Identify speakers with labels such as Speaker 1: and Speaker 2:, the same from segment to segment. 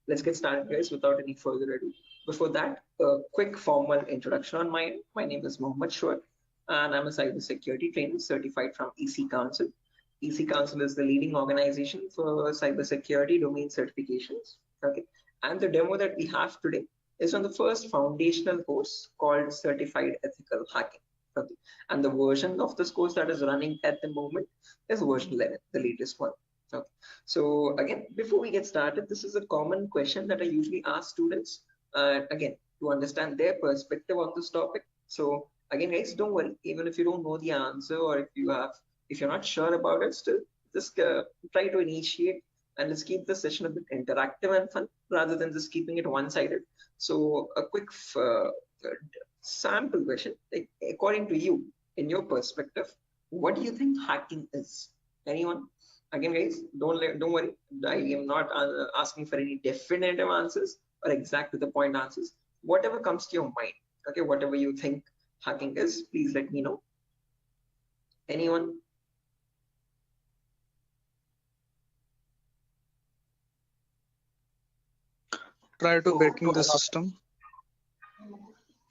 Speaker 1: let's get started, guys, without any further ado. Before that, a quick formal introduction on my end. My name is Shoaib, and I'm a cybersecurity trainer certified from EC Council. EC Council is the leading organization for cybersecurity domain certifications. Okay, and the demo that we have today is on the first foundational course called Certified Ethical Hacking. Okay, and the version of this course that is running at the moment is version 11, the latest one. Okay. So again, before we get started, this is a common question that I usually ask students, again, to understand their perspective on this topic. So again, guys, don't worry, even if you don't know the answer, or if you're not sure about it, still just try to initiate, and let's keep the session a bit interactive and fun rather than just keeping it one-sided. So a quick sample question, like, according to you, in your perspective, what do you think hacking is? Anyone? Again, guys, don't worry. I am not asking for any definitive answers or exact to the point answers. Whatever comes to your mind, okay, whatever you think hacking is, please let me know. Anyone?
Speaker 2: Try to breaking the system.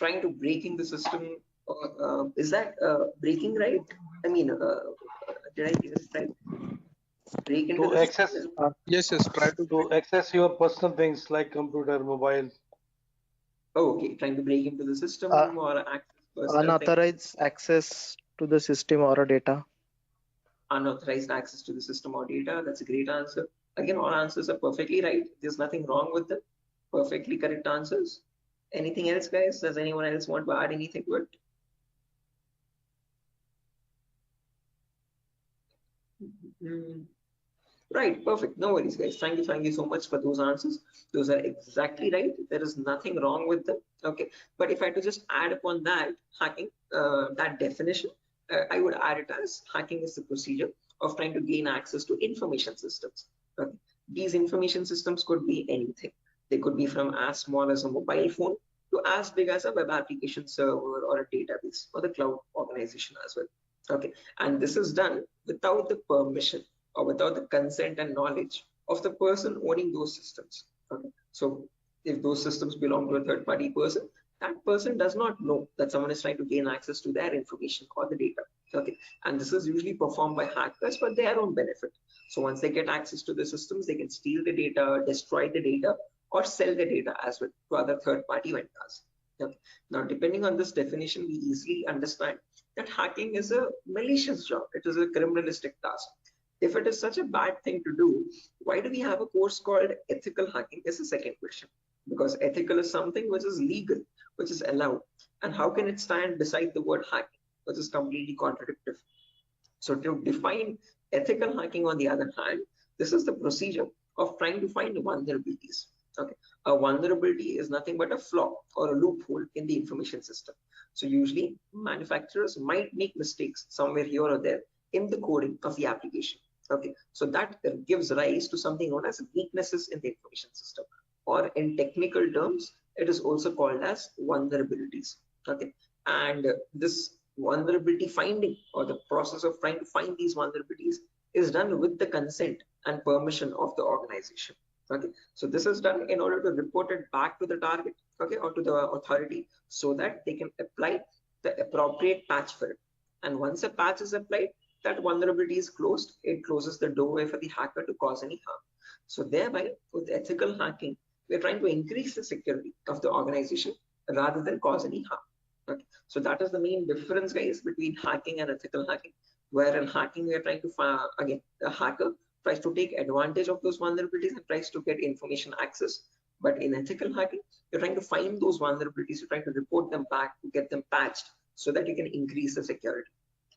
Speaker 1: Trying to breaking the system. Is that breaking right? I mean, did I get this right? Break into
Speaker 3: To
Speaker 1: the
Speaker 3: access
Speaker 1: system?
Speaker 2: Yes, try to
Speaker 3: to access your personal things like computer, mobile.
Speaker 1: Oh, okay, trying to break into the system
Speaker 4: Uh,
Speaker 1: or access personal things.
Speaker 4: Unauthorized access to the system or data.
Speaker 1: Unauthorized access to the system or data. That's a great answer. Again, all answers are perfectly right. There's nothing wrong with them. Perfectly correct answers. Anything else, guys? Does anyone else want to add anything to it? Right, perfect. No worries, guys. Thank you so much for those answers. Those are exactly right. There is nothing wrong with them. Okay, but if I had to just add upon that hacking, that definition, I would add it as hacking is the procedure of trying to gain access to information systems. Okay, these information systems could be anything. They could be from as small as a mobile phone to as big as a web application server or a database or the cloud organization as well. Okay, and this is done without the permission or without the consent and knowledge of the person owning those systems. Okay, so if those systems belong to a third party person, that person does not know that someone is trying to gain access to their information or the data. Okay, and this is usually performed by hackers for their own benefit. So once they get access to the systems, they can steal the data, destroy the data, or sell the data as well to other third party vendors. Okay. Now, depending on this definition, we easily understand that hacking is a malicious job. It is a criminalistic task. If it is such a bad thing to do, why do we have a course called ethical hacking? Is the second question. Because ethical is something which is legal, which is allowed. And how can it stand beside the word hacking, which is completely contradictory? So to define ethical hacking, on the other hand, this is the procedure of trying to find vulnerabilities. Okay, a vulnerability is nothing but a flaw or a loophole in the information system. So usually manufacturers might make mistakes somewhere here or there in the coding of the application. Okay, so that gives rise to something known as weaknesses in the information system, or in technical terms, it is also called as vulnerabilities. Okay, and this vulnerability finding, or the process of trying to find these vulnerabilities, is done with the consent and permission of the organization. Okay, so this is done in order to report it back to the target, okay, or to the authority, so that they can apply the appropriate patch for it. And once a patch is applied, that vulnerability is closed. It closes the doorway for the hacker to cause any harm. So thereby, with ethical hacking, we're trying to increase the security of the organization rather than cause any harm. Okay, so that is the main difference, guys, between hacking and ethical hacking. Where in hacking, we are trying to find, again, the hacker tries to take advantage of those vulnerabilities and tries to get information access. But in ethical hacking, you're trying to find those vulnerabilities, you're trying to report them back to get them patched so that you can increase the security.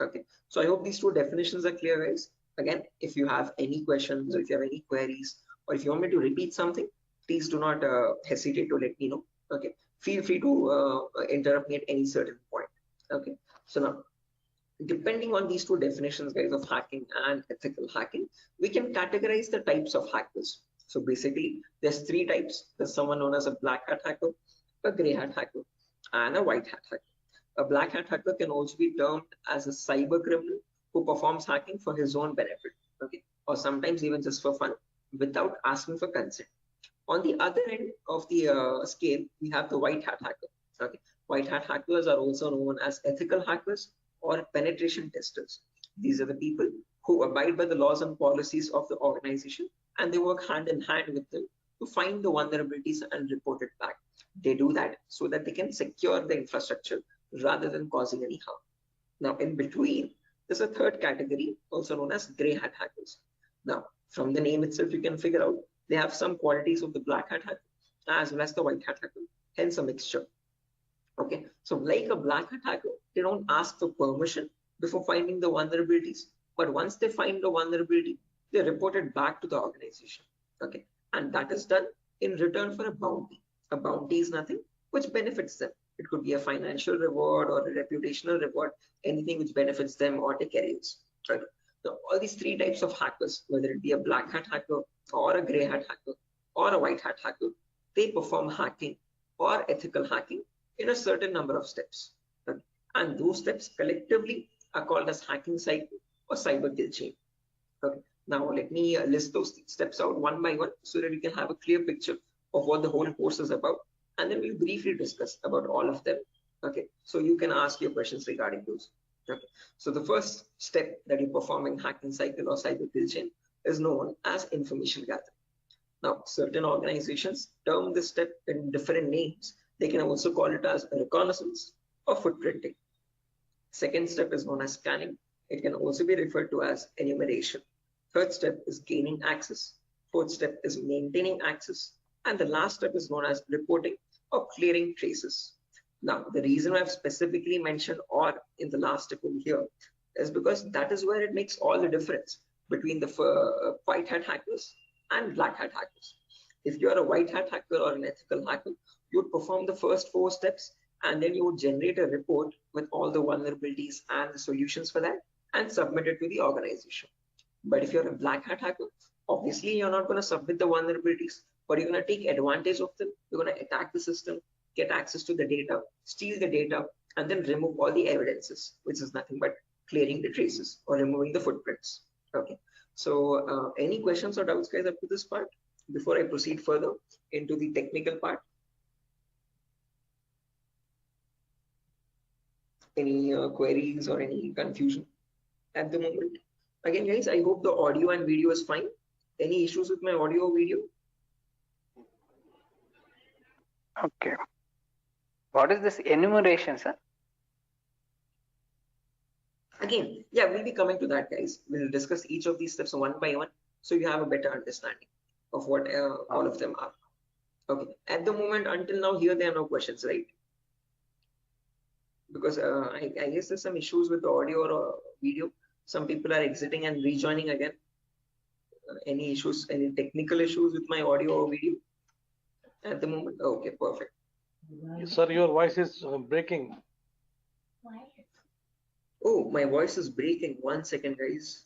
Speaker 1: Okay, so I hope these two definitions are clear, guys. Again, if you have any questions or if you have any queries, or if you want me to repeat something, please do not hesitate to let me know. Okay, feel free to interrupt me at any certain point. Okay, so now, depending on these two definitions, guys, of hacking and ethical hacking, we can categorize the types of hackers. So basically, there's three types. There's someone known as a black hat hacker, a gray hat hacker, and a white hat hacker. A black hat hacker can also be termed as a cyber criminal who performs hacking for his own benefit, okay, or sometimes even just for fun, without asking for consent. On the other end of the scale, we have the white hat hacker. Okay, white hat hackers are also known as ethical hackers or penetration testers. These are the people who abide by the laws and policies of the organization, and they work hand in hand with them to find the vulnerabilities and report it back. They do that so that they can secure the infrastructure rather than causing any harm. Now, in between, there's a third category, also known as gray hat hackers. Now, from the name itself, you can figure out they have some qualities of the black hat hacker as well as the white hat hacker, hence a mixture. Okay, so like a black hat hacker, they don't ask for permission before finding the vulnerabilities, but once they find the vulnerability, they report it back to the organization. Okay, and that is done in return for a bounty. A bounty is nothing which benefits them. It could be a financial reward or a reputational reward, anything which benefits them or their careers. Right? So all these three types of hackers, whether it be a black hat hacker or a gray hat hacker or a white hat hacker, they perform hacking or ethical hacking in a certain number of steps. Right? And those steps collectively are called as hacking cycle or cyber kill chain. Okay. Now let me list those steps out one by one so that you can have a clear picture of what the whole course is about, and then we'll briefly discuss about all of them. Okay, so you can ask your questions regarding those. Okay, so the first step that you perform in hacking cycle or cyber kill chain is known as information gathering. Now, certain organizations term this step in different names. They can also call it as reconnaissance or footprinting. Second step is known as scanning. It can also be referred to as enumeration. Third step is gaining access. Fourth step is maintaining access. And the last step is known as reporting or clearing traces. Now, the reason I've specifically mentioned "or" in the last step over here is because that is where it makes all the difference between the white hat hackers and black hat hackers. If you're a white hat hacker or an ethical hacker, you would perform the first 4 steps and then you would generate a report with all the vulnerabilities and the solutions for that and submit it to the organization. But if you're a black hat hacker, obviously you're not going to submit the vulnerabilities, but you're going to take advantage of them. You're going to attack the system, get access to the data, steal the data, and then remove all the evidences, which is nothing but clearing the traces or removing the footprints. Okay. So any questions or doubts, guys, up to this part before I proceed further into the technical part? Any queries or any confusion at the moment? Again, guys, I hope the audio and video is fine. Any issues with my audio or video?
Speaker 5: Okay. What is this enumeration, sir?
Speaker 1: Again, yeah, we'll be coming to that, guys. We'll discuss each of these steps one by one so you have a better understanding of what all of them are. Okay. At the moment, until now, here there are no questions, right? Because I guess there's some issues with the audio or video. Some people are exiting and rejoining again. Any issues, any technical issues with my audio or video at the moment? Okay, perfect.
Speaker 3: Sir, your voice is breaking.
Speaker 1: Oh, my voice is breaking. 1 second, guys.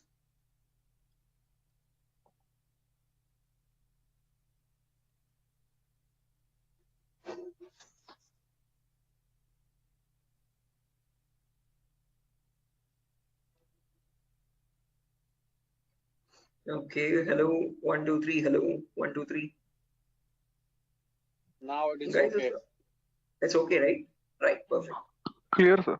Speaker 1: Okay, hello, 1 2 3, hello, 1 2 3.
Speaker 2: Now it is
Speaker 1: Guys,
Speaker 2: okay.
Speaker 1: it's okay, right? Right, perfect.
Speaker 2: Clear, sir.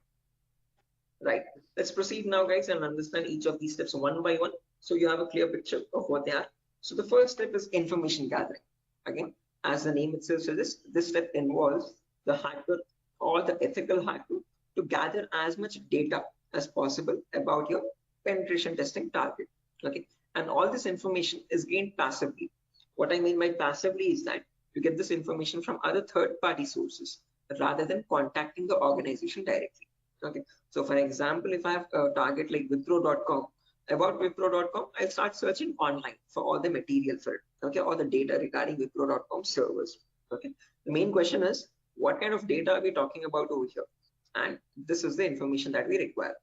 Speaker 1: Right. Let's proceed now, guys, and understand each of these steps one by one so you have a clear picture of what they are. So the first step is information gathering. Again, as the name itself suggests, this step involves the hacker or the ethical hacker to gather as much data as possible about your penetration testing target. Okay. And all this information is gained passively. What I mean by passively is that you get this information from other third-party sources rather than contacting the organization directly. Okay. So for example, if I have a target like Wipro.com, about Wipro.com, I'll start searching online for all the material for it. Okay, all the data regarding Wipro.com servers. Okay. The main question is, what kind of data are we talking about over here? And this is the information that we require.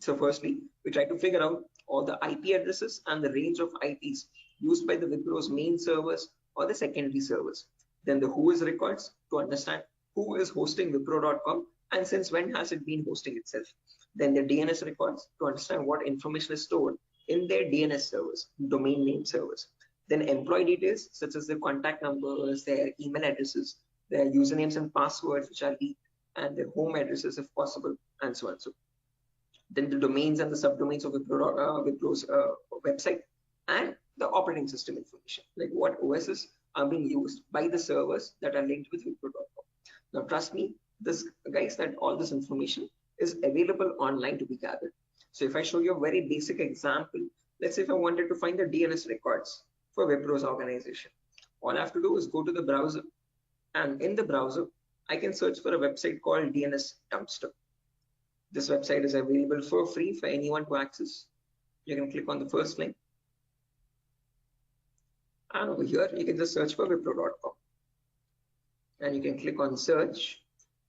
Speaker 1: So firstly, we try to figure out all the IP addresses and the range of IPs used by the Wipro's main servers or the secondary servers. Then the whois records to understand who is hosting Wipro.com and since when has it been hosting itself. Then the DNS records to understand what information is stored in their DNS servers, domain name servers. Then employee details such as their contact numbers, their email addresses, their usernames and passwords which are leaked, and their home addresses if possible, and so on. So then the domains and the subdomains of Wipro's website, and the operating system information, like what OSs are being used by the servers that are linked with Wipro.com. Now, trust me, this guys, that all this information is available online to be gathered. So if I show you a very basic example, let's say if I wanted to find the DNS records for Wipro's organization, all I have to do is go to the browser, and in the browser, I can search for a website called DNS Dumpster. This website is available for free for anyone to access. You can click on the first link. And over here, you can just search for Wipro.com. And you can click on search.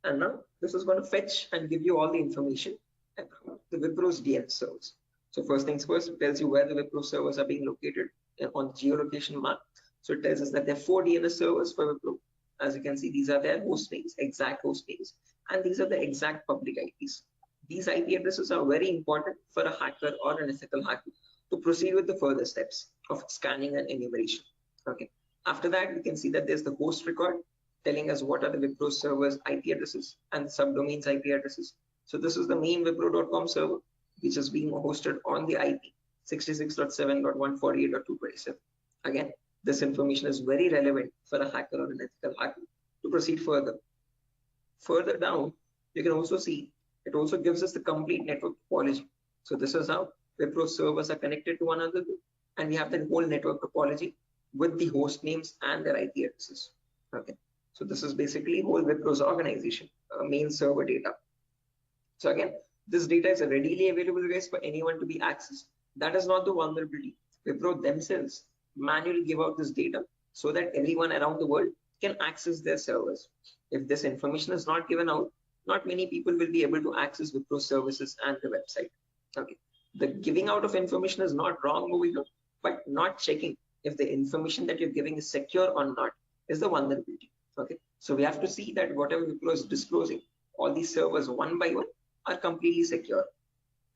Speaker 1: And now this is going to fetch and give you all the information about the Wipro's DNS servers. So first things first, it tells you where the Wipro servers are being located on the geolocation map. So it tells us that there are 4 DNS servers for Wipro. As you can see, these are their host names, exact host names, and these are the exact public IPs. These IP addresses are very important for a hacker or an ethical hacker to proceed with the further steps of scanning and enumeration. Okay. After that, we can see that there's the host record telling us what are the Wipro servers IP addresses and the subdomains IP addresses. So this is the main Wipro.com server, which is being hosted on the IP 66.7.148.227. Again, this information is very relevant for a hacker or an ethical hacker to proceed further. Further down, you can also see it also gives us the complete network topology. So this is how Wipro servers are connected to one another, and we have the whole network topology with the host names and their IP addresses. Okay, so this is basically whole Wipro's organization main server data. So again, this data is readily available, guys, for anyone to be accessed. That is not the vulnerability. Wipro themselves manually give out this data so that everyone around the world can access their servers. If this information is not given out, not many people will be able to access Wipro services and the website. Okay, the giving out of information is not wrong over here, but not checking if the information that you're giving is secure or not is the vulnerability. Okay, so we have to see that whatever Wipro is disclosing, all these servers one by one are completely secure.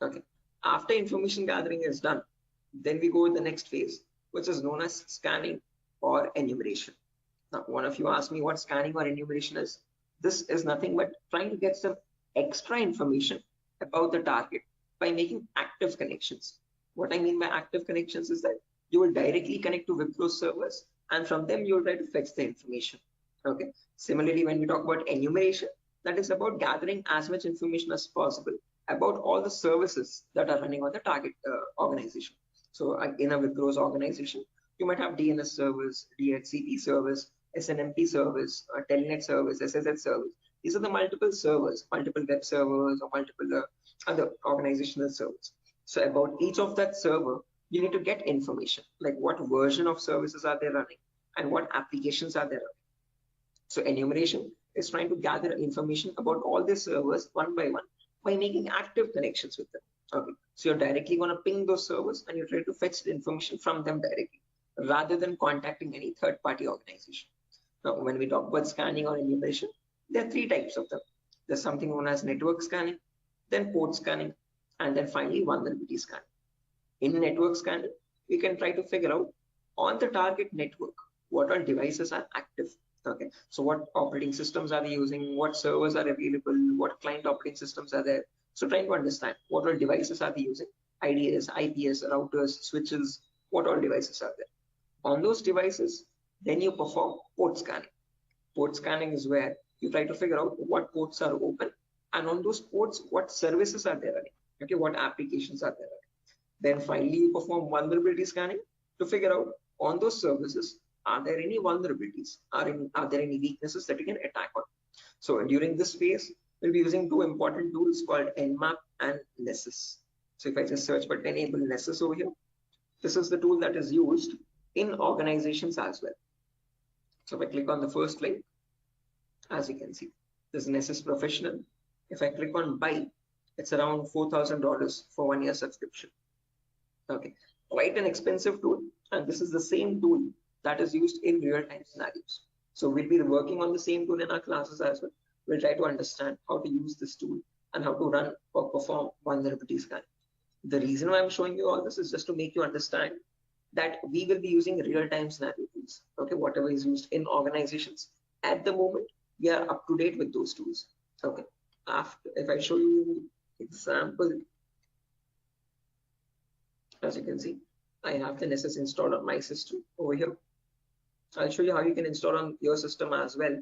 Speaker 1: Okay, after information gathering is done, then we go to the next phase, which is known as scanning or enumeration. Now, one of you asked me what scanning or enumeration is. This is nothing but trying to get some extra information about the target by making active connections. What I mean by active connections is that you will directly connect to Wipro servers, and from them you will try to fetch the information. Okay. Similarly, when we talk about enumeration, that is about gathering as much information as possible about all the services that are running on the target organization. So in a Wipro's organization, you might have DNS servers, DHCP servers, SNMP servers, Telnet servers, SSH servers. These are the multiple servers, multiple web servers, or multiple other organizational servers. So about each of that server, you need to get information, like what version of services are they running and what applications are they running. So enumeration is trying to gather information about all the servers one by one by making active connections with them. Okay, so you're directly going to ping those servers and you try to fetch the information from them directly rather than contacting any third-party organization. Now, when we talk about scanning or enumeration, there are 3 types of them. There's something known as network scanning, then port scanning, and then finally vulnerability scanning. In network scanning, we can try to figure out on the target network what all devices are active. Okay, so what operating systems are they using, what servers are available, what client operating systems are there. So trying to understand what all devices are they using, IDS, IPS, routers, switches, what all devices are there. On those devices, then you perform port scanning. Port scanning is where you try to figure out what ports are open, and on those ports, what services are there running. Okay, what applications are there running. Then finally, you perform vulnerability scanning to figure out on those services, are there any vulnerabilities? Are there any weaknesses that you can attack on? So during this phase, we'll be using 2 important tools called Nmap and Nessus. So if I just search for enable Nessus over here, this is the tool that is used in organizations as well. So if I click on the first link, as you can see, this is Nessus Professional. If I click on buy, it's around $4,000 for 1 year subscription. Okay, quite an expensive tool, and this is the same tool that is used in real-time scenarios. So we'll be working on the same tool in our classes as well. We'll try to understand how to use this tool and how to run or perform vulnerability scanning. The reason why I'm showing you all this is just to make you understand that we will be using real-time scenario tools. Okay, whatever is used in organizations at the moment, we are up to date with those tools. Okay, after if I show you example, as you can see, I have the Nessus installed on my system over here. I'll show you how you can install on your system as well,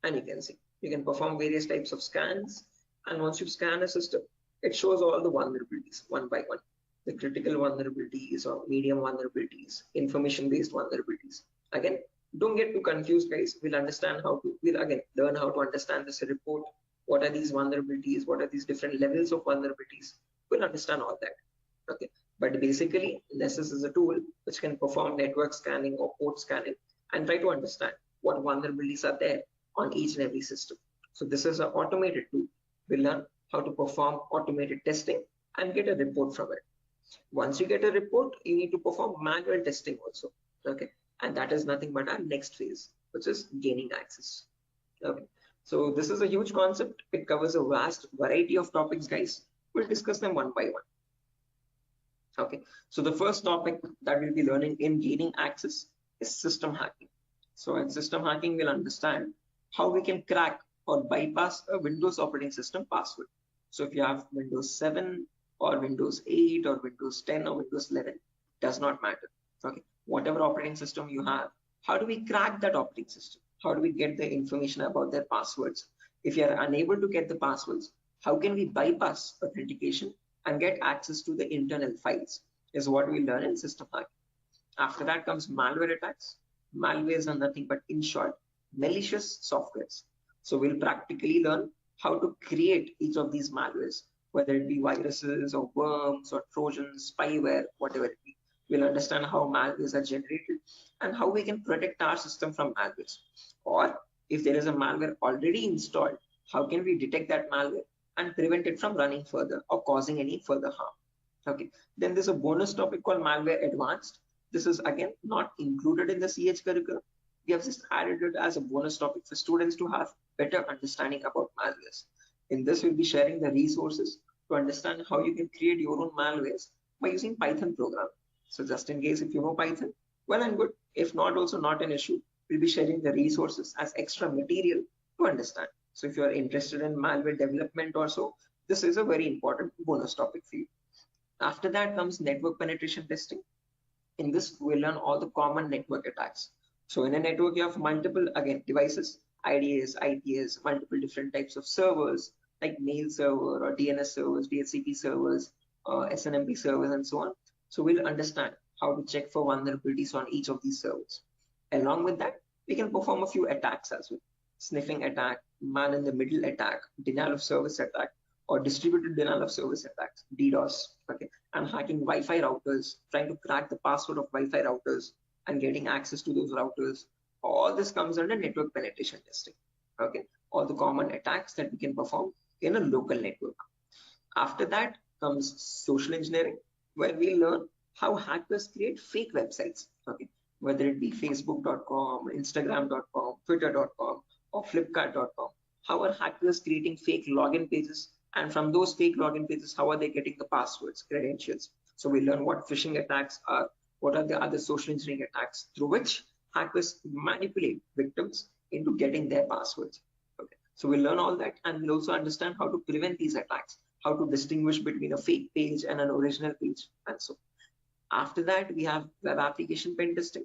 Speaker 1: and you can see you can perform various types of scans, and once you scan a system, it shows all the vulnerabilities one by one, the critical vulnerabilities or medium vulnerabilities, information based vulnerabilities. Again, don't get too confused, guys. We'll again learn how to understand this report. What are these vulnerabilities? What are these different levels of vulnerabilities? We'll understand all that. Okay, but basically Nessus is a tool which can perform network scanning or port scanning and try to understand what vulnerabilities are there on each and every system. So this is an automated tool. We'll learn how to perform automated testing and get a report from it. Once you get a report, you need to perform manual testing also. Okay, and that is nothing but our next phase, which is gaining access. Okay, so this is a huge concept. It covers a vast variety of topics, guys. We'll discuss them one by one. Okay, so the first topic that we'll be learning in gaining access is system hacking. So in system hacking, we'll understand how we can crack or bypass a Windows operating system password. So if you have Windows 7 or Windows 8 or Windows 10 or Windows 11, does not matter. Okay, whatever operating system you have, how do we crack that operating system? How do we get the information about their passwords? If you are unable to get the passwords, how can we bypass authentication and get access to the internal files is what we learn in system hacking. After that comes malware attacks. Malwares are nothing but, in short, malicious softwares. So we'll practically learn how to create each of these malwares, whether it be viruses or worms or trojans, spyware, whatever it be. We'll understand how malwares are generated and how we can protect our system from malwares. Or if there is a malware already installed, how can we detect that malware and prevent it from running further or causing any further harm. Okay, then there's a bonus topic called malware advanced. This is again not included in the CH curriculum. We have just added it as a bonus topic for students to have better understanding about malwares. In this, we'll be sharing the resources to understand how you can create your own malwares by using Python program. So just in case if you know Python, well and good. If not, also not an issue. We'll be sharing the resources as extra material to understand. So if you are interested in malware development or so, this is a very important bonus topic for you. After that comes network penetration testing. In this, we'll learn all the common network attacks. So in a network, you have multiple, again, devices, IDS, IPS, multiple different types of servers, like mail server or DNS servers, DHCP servers, SNMP servers, and so on. So we'll understand how to check for vulnerabilities on each of these servers. Along with that, we can perform a few attacks as well. Sniffing attack, man-in-the-middle attack, denial of service attack, or distributed denial of service attacks, DDoS, okay, and hacking Wi-Fi routers, trying to crack the password of Wi-Fi routers and getting access to those routers. All this comes under network penetration testing, okay, all the common attacks that we can perform in a local network. After that comes social engineering, where we learn how hackers create fake websites, okay, whether it be facebook.com, instagram.com, twitter.com, or flipkart.com. How are hackers creating fake login pages? And from those fake login pages, how are they getting the passwords, credentials? So we learn what phishing attacks are, what are the other social engineering attacks through which hackers manipulate victims into getting their passwords. Okay, so we'll learn all that, and we'll also understand how to prevent these attacks, how to distinguish between a fake page and an original page, and so. After that, we have web application pen testing.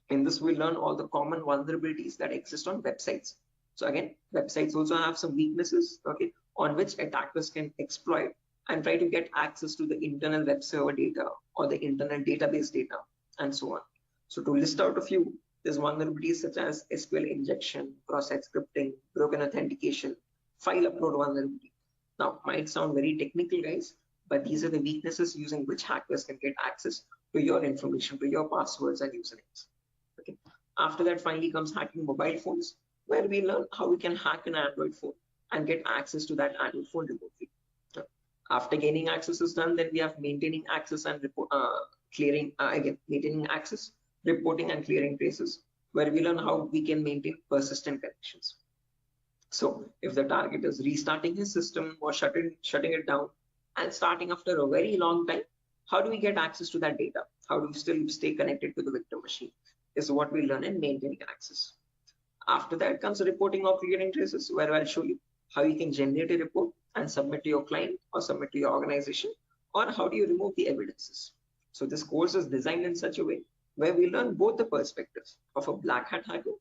Speaker 1: In this, we'll learn all the common vulnerabilities that exist on websites. So again, websites also have some weaknesses, okay, on which attackers can exploit and try to get access to the internal web server data or the internal database data, and so on. So to list out a few, there's vulnerabilities such as SQL injection, cross-site scripting, broken authentication, file upload vulnerability. Now, might sound very technical, guys, but these are the weaknesses using which hackers can get access to your information, to your passwords and usernames. Okay. After that, finally comes hacking mobile phones, where we learn how we can hack an Android phone and get access to that Android phone remotely. After gaining access is done, then we have maintaining access and maintaining access, reporting and clearing traces, where we learn how we can maintain persistent connections. So if the target is restarting his system or shutting it down and starting after a very long time, how do we get access to that data? how do you still stay connected to the victim machine, is what we learn in maintaining access. After that comes reporting of reading traces, where I'll show you how you can generate a report and submit to your client or submit to your organization, or how do you remove the evidences. So this course is designed in such a way where we learn both the perspectives of a black hat hacker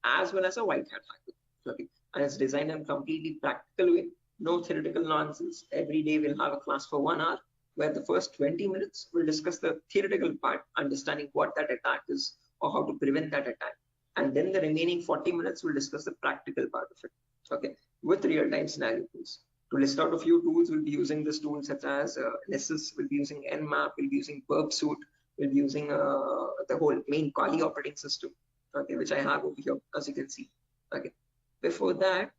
Speaker 1: as well as a white hat hacker. Okay. And it's designed in a completely practical way, no theoretical nonsense. Every day we'll have a class for 1 hour where the first 20 minutes we'll discuss the theoretical part, understanding what that attack is or how to prevent that attack. And then the remaining 40 minutes we'll discuss the practical part of it, okay, with real-time scenario tools. To list out a few tools, we'll be using this tool such as Nessus, we'll be using Nmap, we'll be using Burpsuit, we'll be using the whole main Kali operating system, okay, which I have over here, as you can see. Okay. Before that,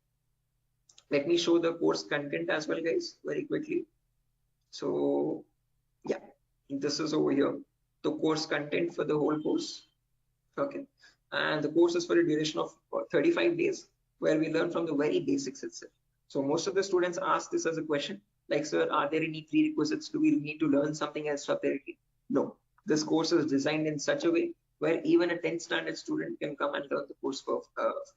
Speaker 1: let me show the course content as well, guys, very quickly. So yeah, this is over here, the course content for the whole course. Okay. And the course is for a duration of 35 days, where we learn from the very basics itself. So most of the students ask this as a question, like, sir, are there any prerequisites? Do we need to learn something else separately? No, this course is designed in such a way where even a 10th standard student can come and learn the course for,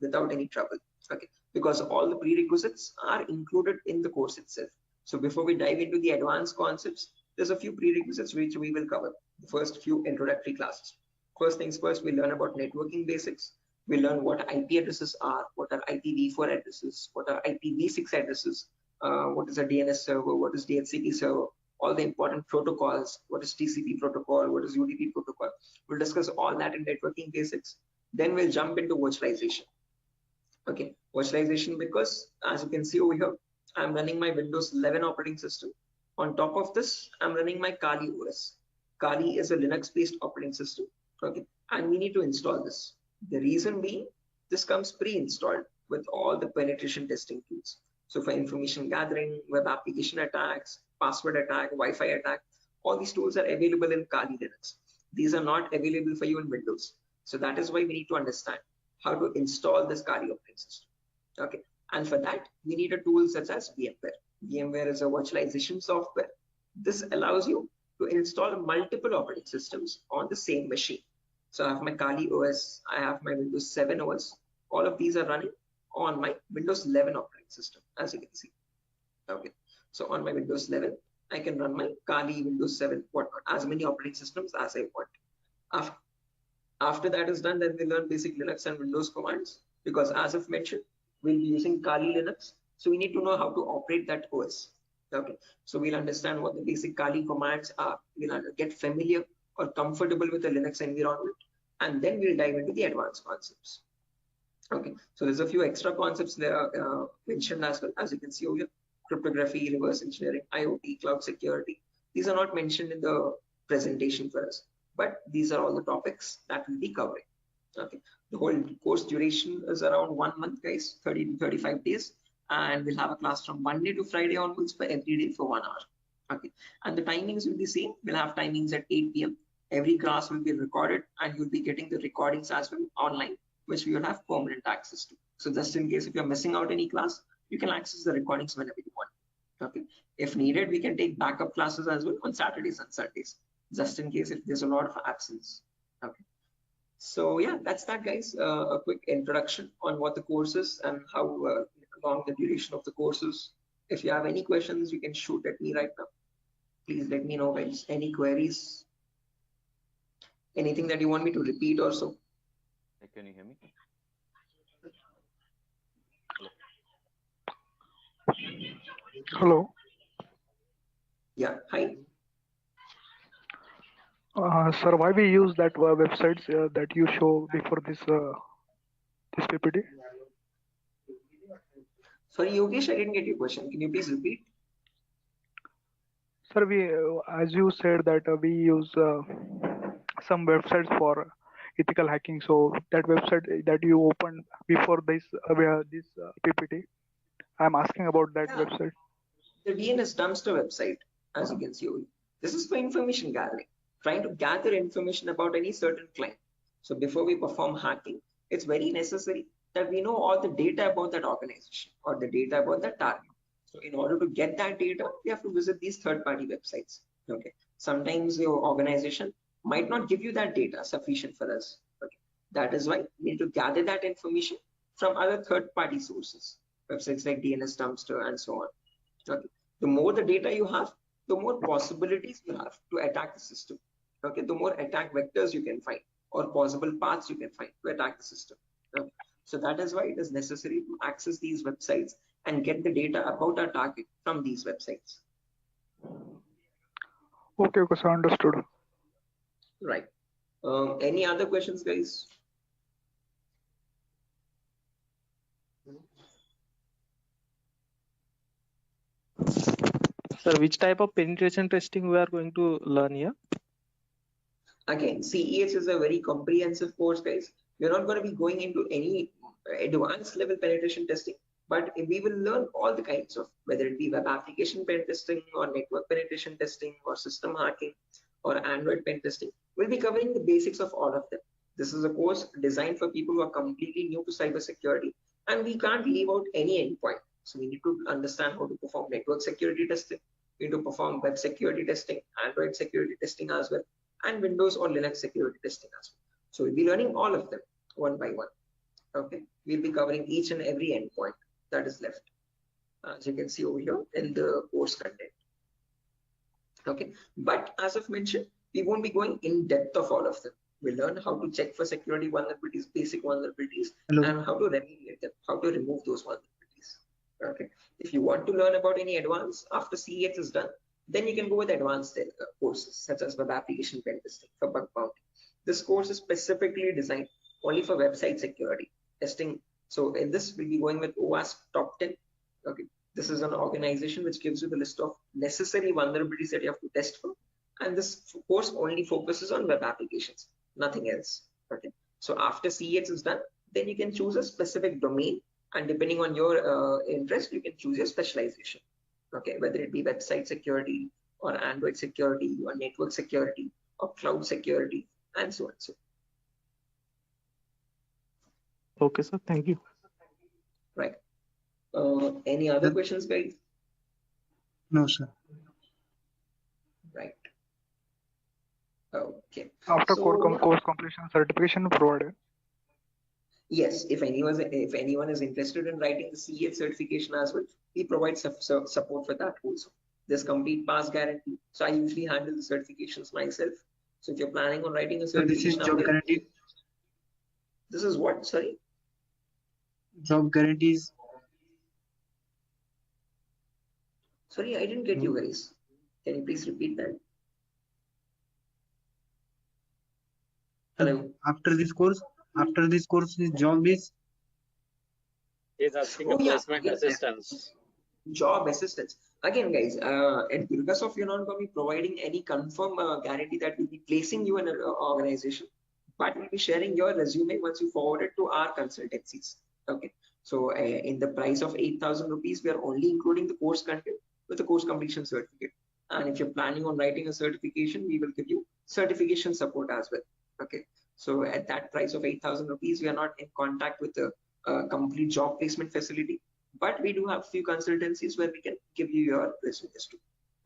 Speaker 1: without any trouble, okay? Because all the prerequisites are included in the course itself. So before we dive into the advanced concepts, there's a few prerequisites which we will cover, the first few introductory classes. First things first, we learn about networking basics. We learn what IP addresses are, what are IPv4 addresses, what are IPv6 addresses, what is a DNS server, what is DHCP server, all the important protocols, what is TCP protocol, what is UDP protocol. We'll discuss all that in networking basics. Then we'll jump into virtualization. Okay, virtualization, because as you can see over here, I'm running my Windows 11 operating system. On top of this, I'm running my Kali OS. Kali is a Linux-based operating system. Okay, and we need to install this. The reason being, this comes pre-installed with all the penetration testing tools. So for information gathering, web application attacks, password attack, Wi-Fi attack, all these tools are available in Kali Linux. These are not available for you in Windows. So that is why we need to understand how to install this Kali operating system. Okay, and for that, we need a tool such as VMware. VMware is a virtualization software. This allows you to install multiple operating systems on the same machine. So I have my Kali OS, I have my Windows 7 OS. All of these are running on my Windows 11 operating system, as you can see. Okay, so on my Windows 11, I can run my Kali, Windows 7, whatnot, as many operating systems as I want. After that is done, then we learn basic Linux and Windows commands, because as I've mentioned, we'll be using Kali Linux. So we need to know how to operate that OS. Okay, so we'll understand what the basic Kali commands are. We'll get familiar or comfortable with the Linux environment, and then we'll dive into the advanced concepts. Okay, so there's a few extra concepts there mentioned as well, as you can see over here: cryptography, reverse engineering, IoT, cloud security. These are not mentioned in the presentation for us, but these are all the topics that we'll be covering. Okay, the whole course duration is around 1 month, guys, 30 to 35 days, and we'll have a class from Monday to Friday onwards for every day for 1 hour. Okay, and the timings will be same. We'll have timings at 8 p.m. Every class will be recorded, and you'll be getting the recordings as well online, which we will have permanent access to. So just in case if you're missing out any class, you can access the recordings whenever you want. Okay, if needed, we can take backup classes as well on Saturdays and Sundays, just in case if there's a lot of absence. Okay, so yeah, that's that, guys. A quick introduction on what the course is and how long the duration of the course is. If you have any questions, you can shoot at me right now. Please let me know, guys. Any queries? Anything that you want me to repeat or so?
Speaker 6: Can you hear me?
Speaker 2: Hello.
Speaker 1: Yeah, hi.
Speaker 2: Sir, why we use that websites that you show before this this PPT?
Speaker 1: Sorry, Yogesh, I didn't get your question. Can you please repeat?
Speaker 2: Sir, we as you said that we use some websites for ethical hacking. So that website that you opened before this PPT, I'm asking about that website.
Speaker 1: The DNS dumpster website, as you can see. This is for information gathering, trying to gather information about any certain client. So before we perform hacking, it's very necessary that we know all the data about that organization or the data about that target. So in order to get that data, we have to visit these third-party websites. Okay. Sometimes your organization might not give you that data sufficient for us. Okay. That is why we need to gather that information from other third-party sources, websites like DNS Dumpster and so on. Okay. The more the data you have, the more possibilities you have to attack the system. Okay. The more attack vectors you can find or possible paths you can find to attack the system. Okay. So that is why it is necessary to access these websites and get the data about our target from these websites.
Speaker 2: Okay, okay, so understood.
Speaker 1: Right. Any other questions, guys?
Speaker 4: Sir, which type of penetration testing we are going to learn here?
Speaker 1: Again, CEH is a very comprehensive course, guys. We're not going to be going into any advanced level penetration testing, but we will learn all the kinds of, whether it be web application pen testing or network penetration testing or system hacking or Android pen testing. We'll be covering the basics of all of them. This is a course designed for people who are completely new to cybersecurity, and we can't leave out any endpoint. So we need to understand how to perform network security testing. We need to perform web security testing, Android security testing as well, and Windows or Linux security testing as well. So we'll be learning all of them one by one. Okay, we'll be covering each and every endpoint that is left, as you can see over here in the course content. Okay, but as I've mentioned, we won't be going in depth of all of them. We'll learn how to check for security vulnerabilities, basic vulnerabilities, and how to remediate them, how to remove those vulnerabilities. Okay, if you want to learn about any advanced after CEX is done, then you can go with advanced courses such as web application pen testing for bug bounty. This course is specifically designed only for website security testing. So in this, we'll be going with OWASP Top 10. Okay, this is an organization which gives you the list of necessary vulnerabilities that you have to test for. And this course only focuses on web applications, nothing else. Okay, so after CEX is done, then you can choose a specific domain, and depending on your interest, you can choose your specialization. Okay, whether it be website security or Android security or network security or cloud security and so on. So
Speaker 4: Okay, sir. Thank you.
Speaker 1: right. Any other questions, guys?
Speaker 6: No, sir.
Speaker 1: Right. Okay.
Speaker 2: After
Speaker 1: So,
Speaker 2: course completion, certification provided.
Speaker 1: yes, if anyone is interested in writing the CEF certification as well, we provide support for that also. There's complete pass guarantee. So I usually handle the certifications myself. So if you're planning on writing a
Speaker 6: So this is
Speaker 1: certification,
Speaker 6: job guarantee.
Speaker 1: this is what? Sorry.
Speaker 6: Job guarantees.
Speaker 1: Sorry, I didn't get you guys. Can you please repeat that? Hello.
Speaker 6: After this course, his job is.
Speaker 3: He's asking
Speaker 1: Oh,
Speaker 3: a
Speaker 1: yeah.
Speaker 3: placement assistance.
Speaker 1: Job assistance. Again, guys, at Durgasoft, you're not going to be providing any confirm guarantee that we'll be placing you in an organization, but we'll be sharing your resume once you forward it to our consultancies. Okay. So in the price of 8,000 rupees, we are only including the course content with the course completion certificate. And if you're planning on writing a certification, we will give you certification support as well. Okay. So at that price of 8,000 rupees, we are not in contact with the complete job placement facility, but we do have a few consultancies where we can give you your resumes too.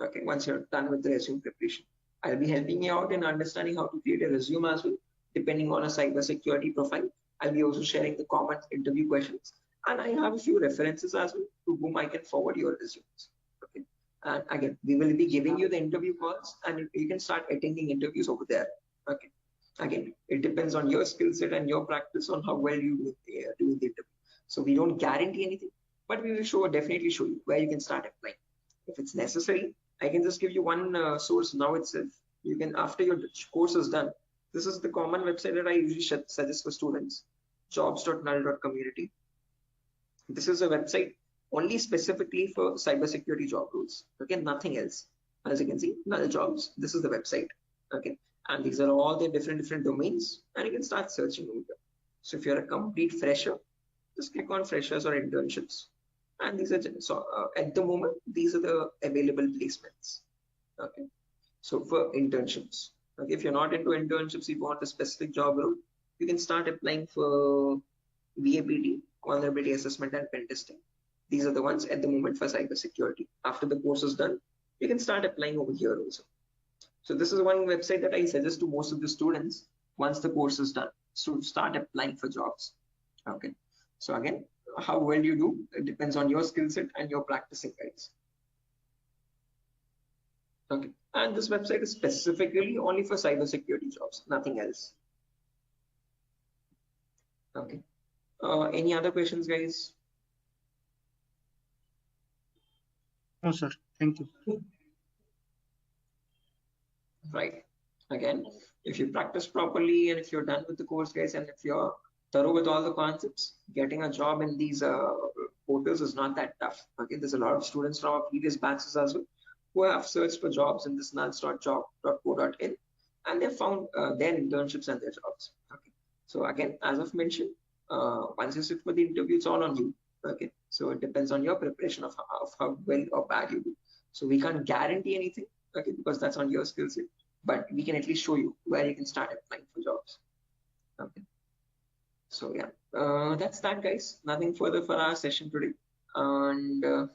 Speaker 1: Okay. Once you're done with the resume preparation, I'll be helping you out in understanding how to create a resume as well, depending on a cybersecurity profile. I'll be also sharing the common interview questions, and I have a few references as well to whom I can forward your resumes. Okay. And again, we will be giving you the interview calls, and you can start attending interviews over there. Okay. Again, it depends on your skill set and your practice on how well you do the interview. So we don't guarantee anything, but we will definitely show you where you can start applying. If it's necessary, I can just give you one source now itself. You can, after your course is done, this is the common website that I usually suggest for students, jobs.null.community. This is a website only specifically for cybersecurity job roles. Okay, nothing else. As you can see, null jobs. This is the website. Okay, and these are all the different domains, and you can start searching over here. So if you're a complete fresher, just click on freshers or internships, and these are at the moment these are the available placements. Okay, so for internships, okay, if you're not into internships, you want a specific job role, you can start applying for VAPT, vulnerability assessment and pen testing. These are the ones at the moment for cybersecurity. After the course is done, you can start applying over here also. So this is one website that I suggest to most of the students once the course is done, to start applying for jobs. Okay. So again, how well you do, it depends on your skill set and your practicing, guys. Okay. And this website is specifically only for cybersecurity jobs, nothing else. Okay. Any other questions, guys?
Speaker 6: No, sir. Thank you.
Speaker 1: Right. Again, if you practice properly and if you're done with the course, guys, and if you're thorough with all the concepts, getting a job in these portals is not that tough. Okay. There's a lot of students from our previous batches as well who have searched for jobs in this nuns.job.co.in and they found their internships and their jobs. Okay. So again, as I've mentioned, once you sit for the interview, it's all on you. Okay. So it depends on your preparation of how well or bad you do. So we can't guarantee anything, okay, because that's on your skill set, but we can at least show you where you can start applying for jobs. Okay. So yeah, that's that, guys. Nothing further for our session today. And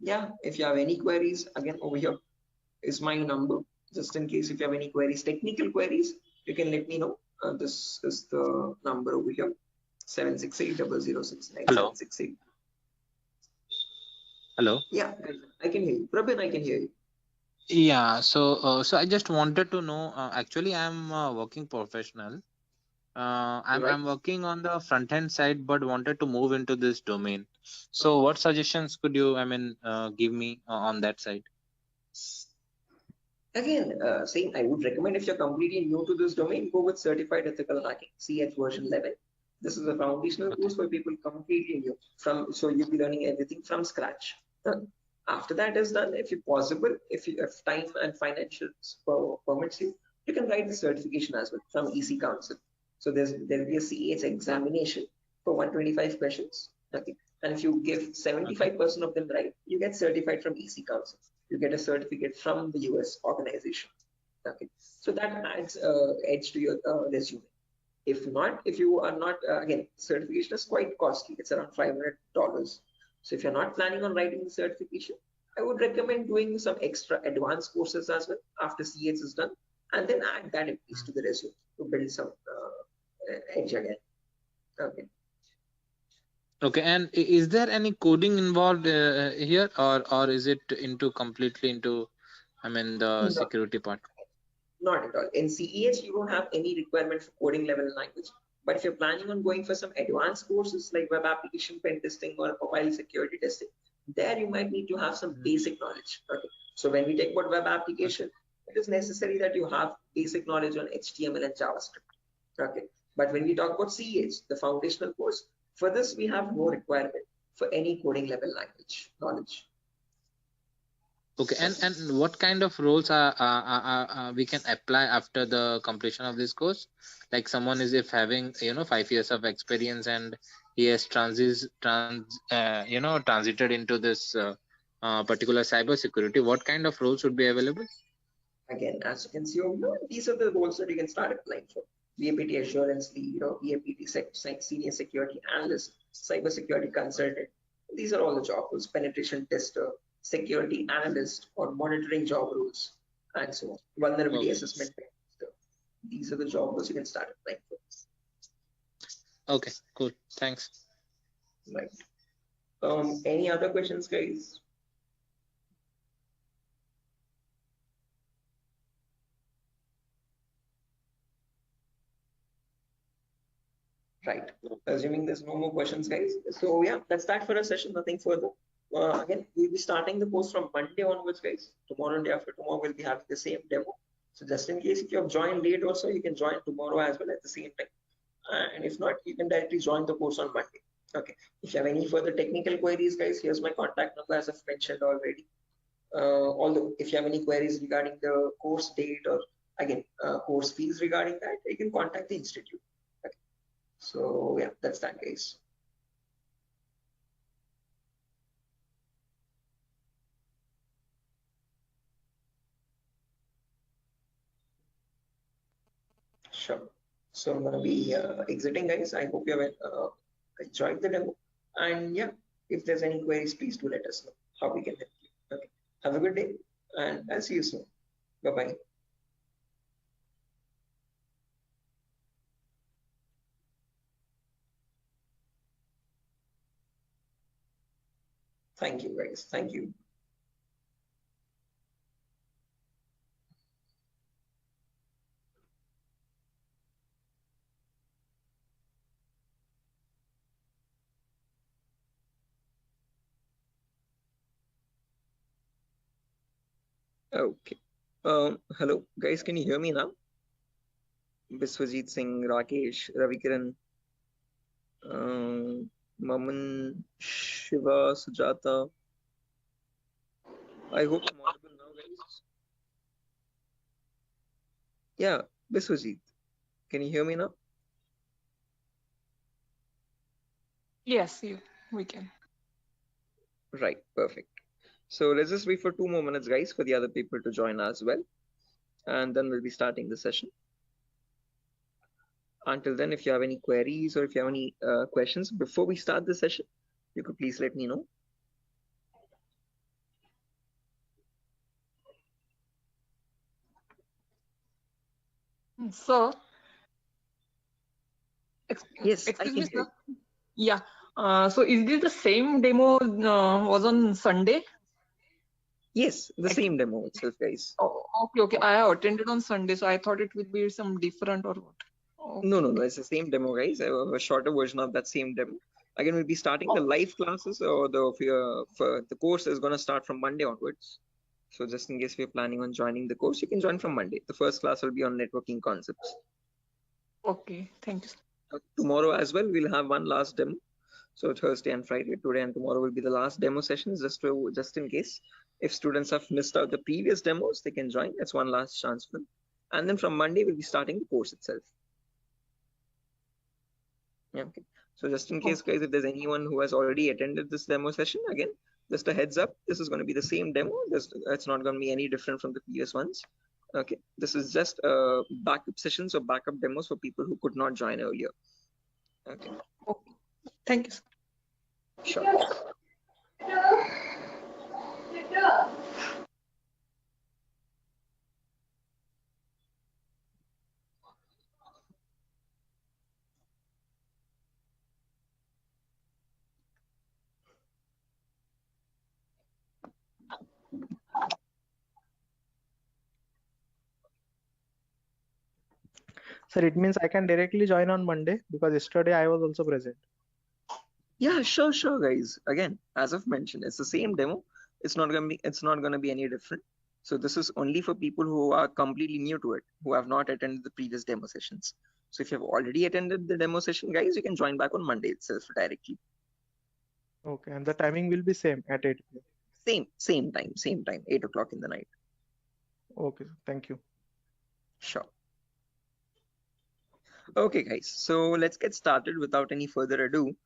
Speaker 1: yeah, if you have any queries, again, over here is my number. Just in case if you have any queries, technical queries, you can let me know. This is the number over here, 768-0069.
Speaker 7: Hello.
Speaker 1: 768.
Speaker 7: Hello.
Speaker 1: Yeah, I can hear you. Prabin, I can hear you.
Speaker 7: Yeah. So I just wanted to know. Actually, I'm a working professional. I'm working on the front end side, but wanted to move into this domain. So, what suggestions could you, give me on that side?
Speaker 1: Again, saying I would recommend if you're completely new to this domain, go with Certified Ethical Hacking, CH version 11. This is a foundational course for people completely new. So you'll be learning everything from scratch. After that is done, if possible, if time and financial permits you, you can write the certification as well from EC Council. So there will be a CH examination for 125 questions. Okay. And if you give 75% of them right, you get certified from EC Council. You get a certificate from the US organization. Okay. So that adds edge to your resume. If not, if you are not, again, certification is quite costly. It's around $500. So if you're not planning on writing the certification, I would recommend doing some extra advanced courses as well after CH is done, and then add that at least to the resume to build some edge again. Okay.
Speaker 7: Okay. And is there any coding involved here, or is it completely into, the security part?
Speaker 1: Not at all. In CEH, you don't have any requirement for coding level language. But if you're planning on going for some advanced courses like web application pen testing or mobile security testing, there you might need to have some basic knowledge. Okay. So when we talk about web application, it is necessary that you have basic knowledge on HTML and JavaScript. Okay. But when we talk about CEH, the foundational course, for this we have no requirement for any coding level language knowledge.
Speaker 7: Okay. And what kind of roles are we can apply after the completion of this course? Like someone is if having 5 years of experience and he has transited into this particular cybersecurity, what kind of roles would be available?
Speaker 1: Again, as you can see over here, these are the roles that you can start applying for. VAPT assurance lead, VAPT senior security analyst, cybersecurity consultant. These are all the job roles. Penetration tester, security analyst, or monitoring job roles, and so on. Vulnerability assessment tester. These are the job roles you can start applying for.
Speaker 7: Okay, cool. Thanks.
Speaker 1: Right. Any other questions, guys? Right. Assuming there's no more questions, guys. So yeah, that's that for a session. Nothing further. Again, we'll be starting the course from Monday onwards, guys. Tomorrow and day after tomorrow, we'll be having the same demo. So just in case if you have joined late also, you can join tomorrow as well at the same time. And if not, you can directly join the course on Monday. Okay. If you have any further technical queries, guys, here's my contact number as I've mentioned already. Although if you have any queries regarding the course date or again course fees regarding that, you can contact the institute. Okay. So yeah, that's that, guys. Sure. So I'm gonna be exiting, guys. I hope you have enjoyed the demo. And yeah, if there's any queries, please do let us know how we can help you. Okay. Have a good day, and I'll see you soon. Bye bye. Thank you, guys. Thank you. Okay. Hello, guys. Can you hear me now? Biswajit Singh, Rakesh, Ravikiran, Maman, Shiva, Sujata. I hope I'm audible now, guys. Yeah, Biswajit. Can you hear me now?
Speaker 8: Yes, we can.
Speaker 1: Right, perfect. So let's just wait for 2 more minutes, guys, for the other people to join as well. And then we'll be starting the session. Until then, if you have any queries or if you have any questions before we start the session, you could please let me know.
Speaker 8: So,
Speaker 1: Yes,
Speaker 8: excuse
Speaker 1: I
Speaker 8: me,
Speaker 1: can hear
Speaker 8: sir. Yeah. So is this the same demo was on Sunday?
Speaker 1: Yes, the same demo itself, guys.
Speaker 8: Oh, okay. I have attended on Sunday, so I thought it would be some different or what.
Speaker 1: No, it's the same demo, guys. A shorter version of that same demo. Again, we'll be starting the live classes, or the course is going to start from Monday onwards. So just in case you're planning on joining the course, you can join from Monday. The first class will be on networking concepts.
Speaker 8: Okay, thank you.
Speaker 1: Tomorrow as well, we'll have one last demo. So Thursday and Friday, today and tomorrow will be the last demo sessions, just in case. If students have missed out the previous demos, they can join. That's one last chance for them. And then from Monday, we'll be starting the course itself. Yeah, okay. So just in case, guys, if there's anyone who has already attended this demo session, again, just a heads up, this is going to be the same demo. It's not going to be any different from the previous ones. Okay, this is just backup sessions or backup demos for people who could not join earlier. Okay.
Speaker 8: Thank you.
Speaker 1: Sure.
Speaker 4: Sir, it means I can directly join on Monday because yesterday I was also present.
Speaker 1: Yeah, sure, guys. Again, as I've mentioned, it's the same demo. It's not gonna be any different. So this is only for people who are completely new to it, who have not attended the previous demo sessions. So if you have already attended the demo session, guys, you can join back on Monday itself directly.
Speaker 4: Okay, and the timing will be same at 8 p.m.
Speaker 1: Same time, 8 o'clock in the night.
Speaker 4: Okay, thank you.
Speaker 1: Sure. Okay, guys, so let's get started without any further ado.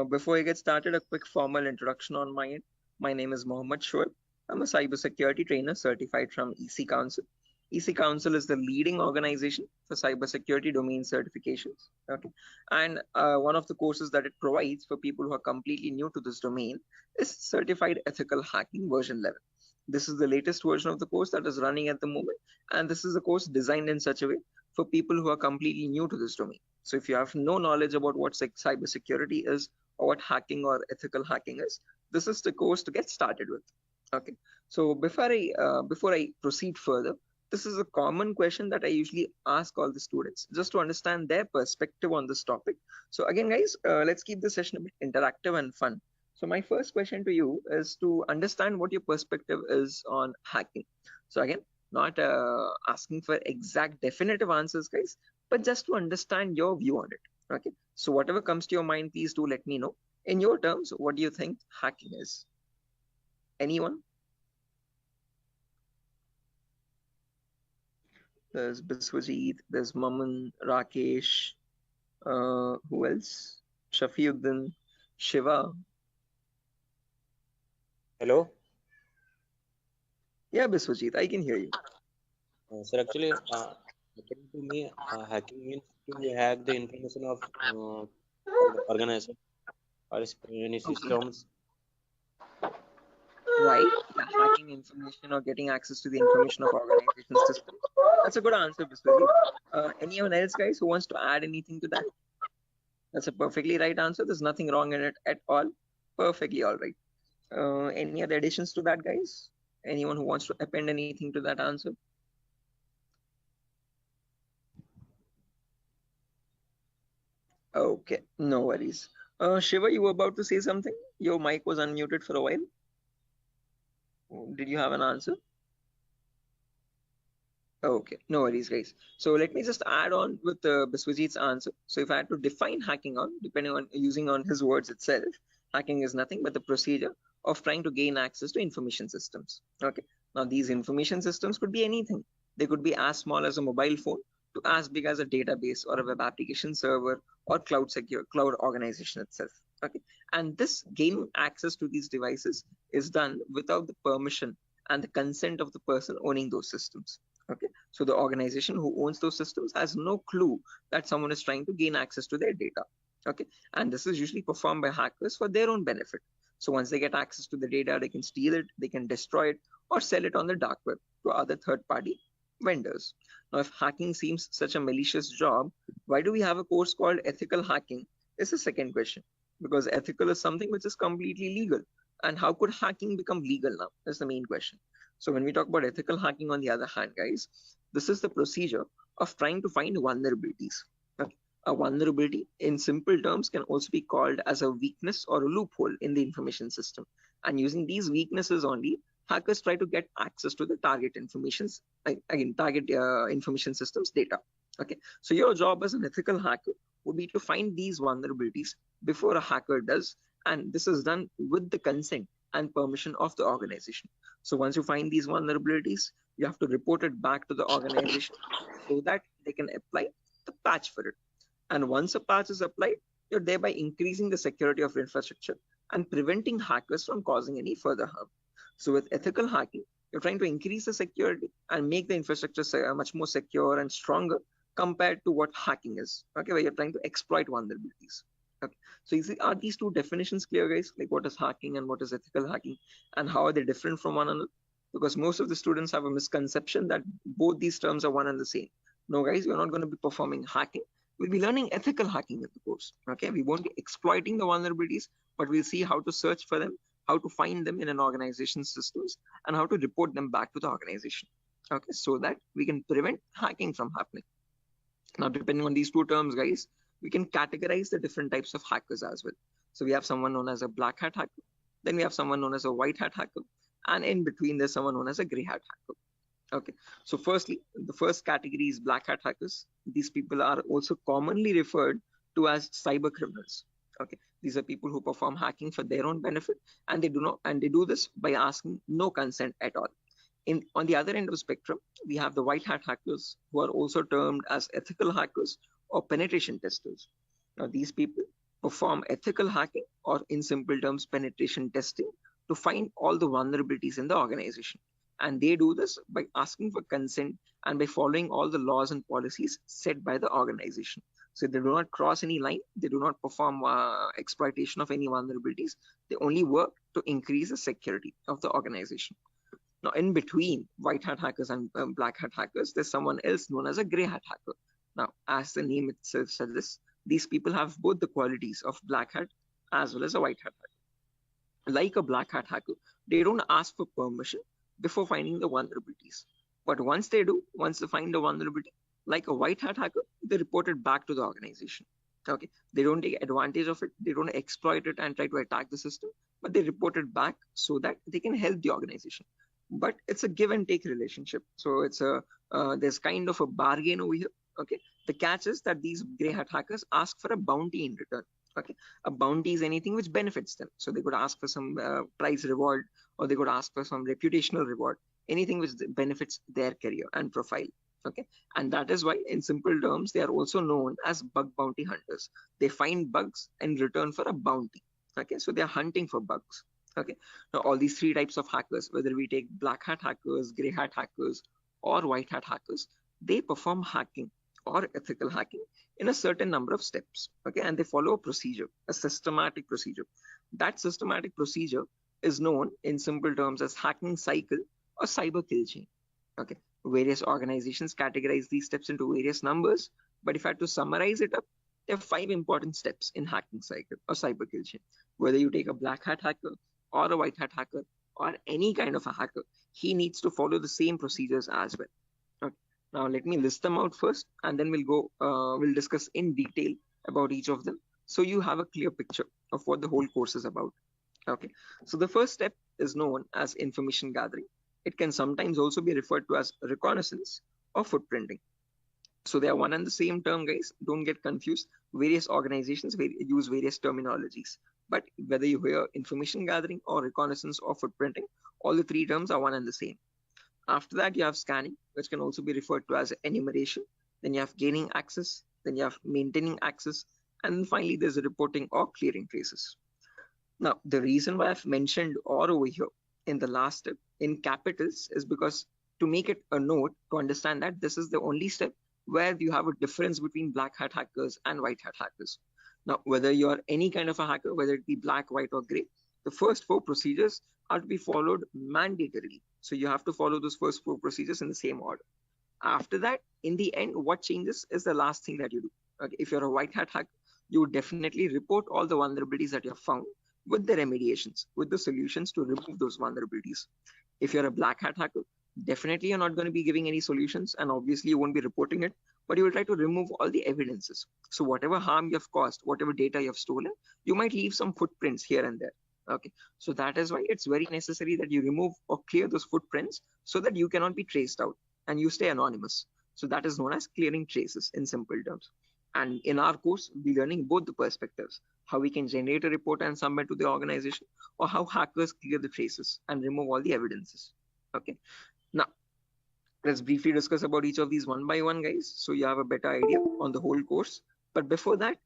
Speaker 1: Before I get started, a quick formal introduction on my end. My name is Mohammed Shoaib. I'm a cybersecurity trainer certified from EC Council. EC Council is the leading organization for cybersecurity domain certifications. Okay, and one of the courses that it provides for people who are completely new to this domain is Certified Ethical Hacking version 11. This is the latest version of the course that is running at the moment, and this is a course designed in such a way for people who are completely new to this domain. So if you have no knowledge about what cybersecurity is or what hacking or ethical hacking is, this is the course to get started with. Okay. So before I proceed further, this is a common question that I usually ask all the students just to understand their perspective on this topic. So again, guys, let's keep this session a bit interactive and fun. So my first question to you is to understand what your perspective is on hacking. So again, not asking for exact definitive answers, guys, but just to understand your view on it. Okay, so whatever comes to your mind, please do let me know. In your terms, what do you think hacking is? Anyone? There's Biswajit, there's Maman, Rakesh, who else? Shafiuddin, Shiva.
Speaker 9: Hello?
Speaker 1: Yeah, Biswajit, I can hear you.
Speaker 9: Sir, actually, according to me, hacking means to hack the information of organization or any systems.
Speaker 1: Right, yeah, hacking information or getting access to the information of organization systems. That's a good answer, Biswajit. Anyone else, guys, who wants to add anything to that? That's a perfectly right answer. There's nothing wrong in it at all. Perfectly all right. Any other additions to that, guys? Anyone who wants to append anything to that answer? Okay, no worries. Shiva, you were about to say something? Your mic was unmuted for a while. Did you have an answer? Okay, no worries, guys. So let me just add on with Biswajit's answer. So if I had to define hacking on, depending on using on his words itself, hacking is nothing but the procedure of trying to gain access to information systems. Okay, now these information systems could be anything. They could be as small as a mobile phone to as big as a database or a web application server or cloud organization itself. Okay, and this gaining access to these devices is done without the permission and the consent of the person owning those systems. Okay, so the organization who owns those systems has no clue that someone is trying to gain access to their data. Okay, and this is usually performed by hackers for their own benefit. So once they get access to the data, they can steal it, they can destroy it, or sell it on the dark web to other third-party vendors. Now, if hacking seems such a malicious job, why do we have a course called ethical hacking? Is the second question. Because ethical is something which is completely legal. And how could hacking become legal now? That's the main question. So when we talk about ethical hacking, on the other hand, guys, this is the procedure of trying to find vulnerabilities. Okay. A vulnerability, in simple terms, can also be called as a weakness or a loophole in the information system. And using these weaknesses only, hackers try to get access to the target information systems data. Okay. So your job as an ethical hacker would be to find these vulnerabilities before a hacker does, and this is done with the consent and permission of the organization. So once you find these vulnerabilities, you have to report it back to the organization so that they can apply the patch for it. And once a patch is applied, you're thereby increasing the security of infrastructure and preventing hackers from causing any further harm. So with ethical hacking, you're trying to increase the security and make the infrastructure much more secure and stronger compared to what hacking is. Okay, where you're trying to exploit vulnerabilities. Okay. So you see, are these two definitions clear, guys? Like what is hacking and what is ethical hacking, and how are they different from one another? Because most of the students have a misconception that both these terms are one and the same. No, guys, we're not going to be performing hacking. We'll be learning ethical hacking in the course. Okay, we won't be exploiting the vulnerabilities, but we'll see how to search for them, how to find them in an organization's systems, and how to report them back to the organization. Okay, so that we can prevent hacking from happening. Now, depending on these two terms, guys, we can categorize the different types of hackers as well. So we have someone known as a black hat hacker, then we have someone known as a white hat hacker, and in between there's someone known as a gray hat hacker. Okay, so firstly, the first category is black hat hackers. These people are also commonly referred to as cyber criminals. Okay, these are people who perform hacking for their own benefit, and they do this by asking no consent at all. On the other end of the spectrum, we have the white hat hackers, who are also termed as ethical hackers or penetration testers. Now, these people perform ethical hacking, or in simple terms, penetration testing, to find all the vulnerabilities in the organization. And they do this by asking for consent and by following all the laws and policies set by the organization. So they do not cross any line. They do not perform exploitation of any vulnerabilities. They only work to increase the security of the organization. Now, in between white hat hackers and black hat hackers, there's someone else known as a gray hat hacker. Now, as the name itself suggests, these people have both the qualities of black hat as well as a white hat hacker. Like a black hat hacker, they don't ask for permission before finding the vulnerabilities. But once they find a vulnerability, like a white hat hacker, they report it back to the organization. Okay, they don't take advantage of it, they don't exploit it and try to attack the system, but they report it back so that they can help the organization. But it's a give and take relationship. So it's there's kind of a bargain over here. Okay, the catch is that these gray hat hackers ask for a bounty in return. Okay, a bounty is anything which benefits them. So they could ask for some prize reward, or they could ask for some reputational reward, anything which benefits their career and profile. Okay, and that is why, in simple terms, they are also known as bug bounty hunters. They find bugs in return for a bounty. Okay, so they are hunting for bugs. Okay, now all these three types of hackers, whether we take black hat hackers, gray hat hackers, or white hat hackers, they perform hacking or ethical hacking in a certain number of steps. Okay, and they follow a procedure, a systematic procedure. That systematic procedure is known in simple terms as hacking cycle or cyber kill chain. Okay, various organizations categorize these steps into various numbers, but if I had to summarize it up, there are 5 important steps in hacking cycle or cyber kill chain. Whether you take a black hat hacker, or a white hat hacker or any kind of a hacker, he needs to follow the same procedures as well. Okay. Now let me list them out first, and then we'll discuss in detail about each of them, so you have a clear picture of what the whole course is about. Okay. So the first step is known as information gathering. It can sometimes also be referred to as reconnaissance or footprinting. So they are one and the same term, guys. Don't get confused. Various organizations use various terminologies. But whether you hear information gathering or reconnaissance or footprinting, all the three terms are one and the same. After that, you have scanning, which can also be referred to as enumeration. Then you have gaining access. Then you have maintaining access. And then finally, there's reporting or clearing traces. Now, the reason why I've mentioned or over here in the last step in capitals is because to make it a note to understand that this is the only step where you have a difference between black hat hackers and white hat hackers. Now, whether you're any kind of a hacker, whether it be black, white, or gray, the first four procedures are to be followed mandatorily. So you have to follow those first four procedures in the same order. After that, in the end, what changes is the last thing that you do. Okay, if you're a white hat hacker, you would definitely report all the vulnerabilities that you have found with the remediations, with the solutions to remove those vulnerabilities. If you're a black hat hacker, definitely you're not going to be giving any solutions, and obviously you won't be reporting it, but you will try to remove all the evidences. So whatever harm you have caused, whatever data you have stolen, you might leave some footprints here and there. Okay, so that is why it's very necessary that you remove or clear those footprints so that you cannot be traced out and you stay anonymous. So that is known as clearing traces in simple terms. And in our course, we're learning both the perspectives, how we can generate a report and submit to the organization, or how hackers clear the traces and remove all the evidences. Okay. Now, let's briefly discuss about each of these one by one, guys, so you have a better idea on the whole course. But before that,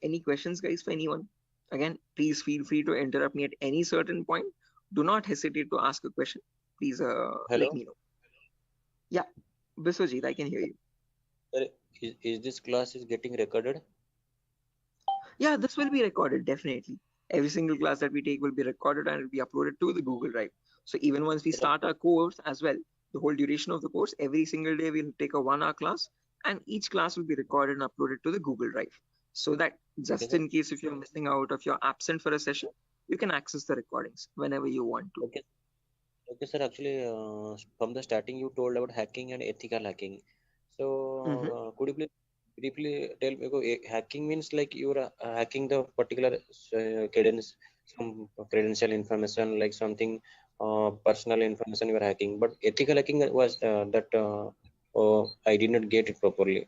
Speaker 1: any questions, guys, for anyone? Again, please feel free to interrupt me at any certain point. Do not hesitate to ask a question. Please let me know. Yeah, Biswajit, I can hear you.
Speaker 9: Sir, is this class is getting recorded?
Speaker 1: Yeah, this will be recorded, definitely. Every single class that we take will be recorded and it will be uploaded to the Google Drive. So even once we start our course as well, the whole duration of the course, every single day we'll take a 1 hour class, and each class will be recorded and uploaded to the Google Drive. So that just in case if you're missing out, if you're absent for a session, you can access the recordings whenever you want to.
Speaker 9: Okay. Okay, sir. Actually, from the starting, you told about hacking and ethical hacking. So, could you please briefly tell me? Hacking means like you're hacking the particular cadence, some credential information, like something personal information you are hacking. But ethical hacking was that I did not get it properly.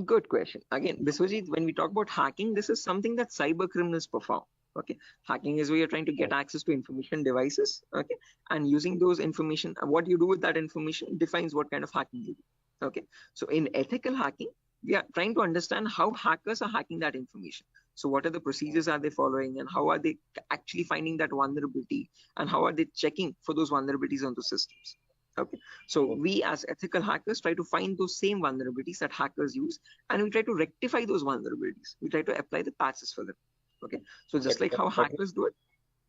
Speaker 1: Good question. Again, Biswajit, when we talk about hacking, this is something that cyber criminals perform. Okay, hacking is where you're trying to get access to information devices. Okay, and using those information, what you do with that information defines what kind of hacking you do. Okay, so in ethical hacking, we are trying to understand how hackers are hacking that information. So what are the procedures are they following, and how are they actually finding that vulnerability, and how are they checking for those vulnerabilities on the systems. Okay, so we as ethical hackers try to find those same vulnerabilities that hackers use, and we try to rectify those vulnerabilities. We try to apply the patches for them. Okay, so just like how hackers do it,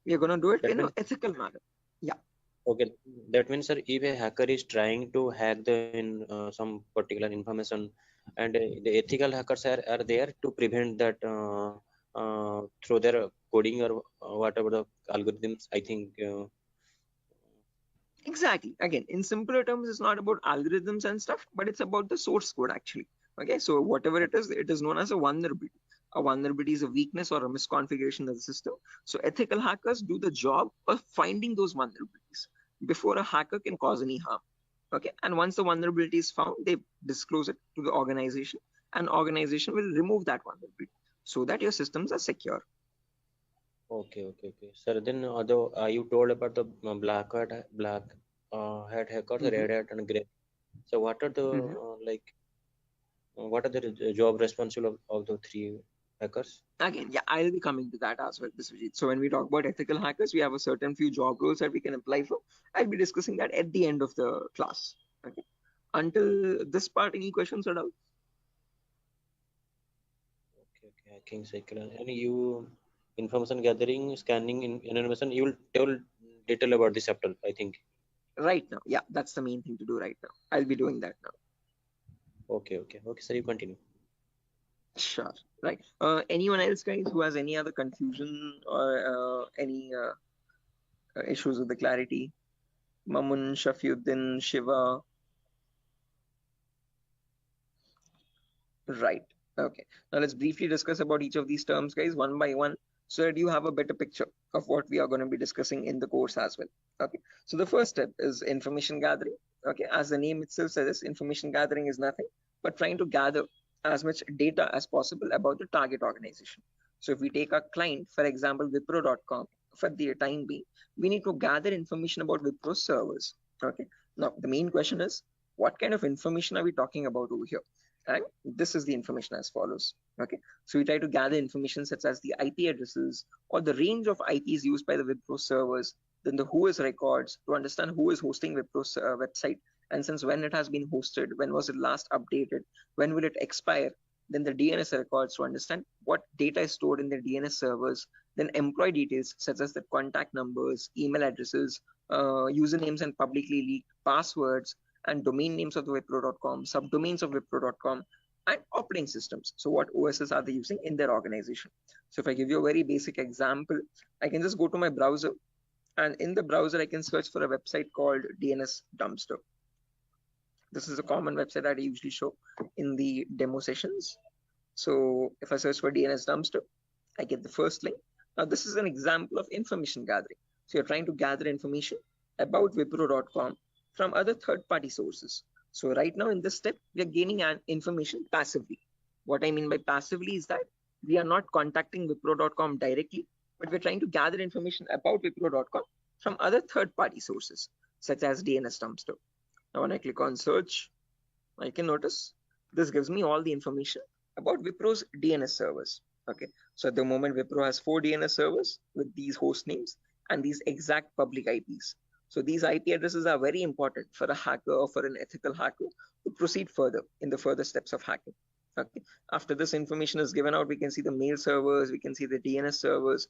Speaker 1: we are going to do it in an ethical manner. Yeah.
Speaker 9: Okay, that means, sir, if a hacker is trying to hack some particular information, and the ethical hackers are there to prevent that through their coding or whatever the algorithms, I think.
Speaker 1: Exactly. Again, in simpler terms, it's not about algorithms and stuff, but it's about the source code actually. Okay, so whatever it is known as a vulnerability. A vulnerability is a weakness or a misconfiguration of the system. So ethical hackers do the job of finding those vulnerabilities before a hacker can cause any harm. Okay, and once the vulnerability is found, they disclose it to the organization, and organization will remove that vulnerability so that your systems are secure.
Speaker 9: Okay. Sir, then although you told about the black hat hackers, red hat, and gray. So what are the what are the job responsible of the three hackers?
Speaker 1: Again, yeah, I'll be coming to that as well, Biswajit. So when we talk about ethical hackers, we have a certain few job roles that we can apply for. I'll be discussing that at the end of the class. Okay. Until this part, any questions or doubts?
Speaker 9: Okay, hacking cycle. And you information gathering, scanning, information. You will tell detail about this chapter, I think.
Speaker 1: Right now, yeah, that's the main thing to do right now. I'll be doing that now.
Speaker 9: Okay, sir, you continue.
Speaker 1: Sure. Right. Anyone else, guys, who has any other confusion or any issues with the clarity? Mamun, Shafiuddin, Shiva. Right. Okay. Now let's briefly discuss about each of these terms, guys, one by one, so that you have a better picture of what we are going to be discussing in the course as well. Okay. So the first step is information gathering. Okay. As the name itself says, information gathering is nothing but trying to gather as much data as possible about the target organization. So if we take our client, for example, Wipro.com, for the time being, we need to gather information about Wipro servers. Okay. Now the main question is, what kind of information are we talking about over here? And this is the information as follows. Okay, so we try to gather information such as the IP addresses or the range of IPs used by the Wipro servers, then the whois records to understand who is hosting Wipro's website, and since when it has been hosted, when was it last updated, when will it expire, then the DNS records to understand what data is stored in the DNS servers, then employee details such as the contact numbers, email addresses, usernames and publicly leaked passwords, and domain names of the Wipro.com, subdomains of Wipro.com, and operating systems. So what OSs are they using in their organization? So if I give you a very basic example, I can just go to my browser, and in the browser, I can search for a website called DNS Dumpster. This is a common website that I usually show in the demo sessions. So if I search for DNS Dumpster, I get the first link. Now this is an example of information gathering. So you're trying to gather information about Wipro.com from other third-party sources. So right now in this step, we are gaining information passively. What I mean by passively is that we are not contacting Wipro.com directly, but we're trying to gather information about Wipro.com from other third-party sources, such as DNS Dumpster. Now when I click on search, I can notice this gives me all the information about Wipro's DNS servers. Okay, so at the moment, Wipro has 4 DNS servers with these host names and these exact public IPs. So these IP addresses are very important for a hacker or for an ethical hacker to proceed further in the further steps of hacking. Okay. After this information is given out, we can see the mail servers, we can see the DNS servers,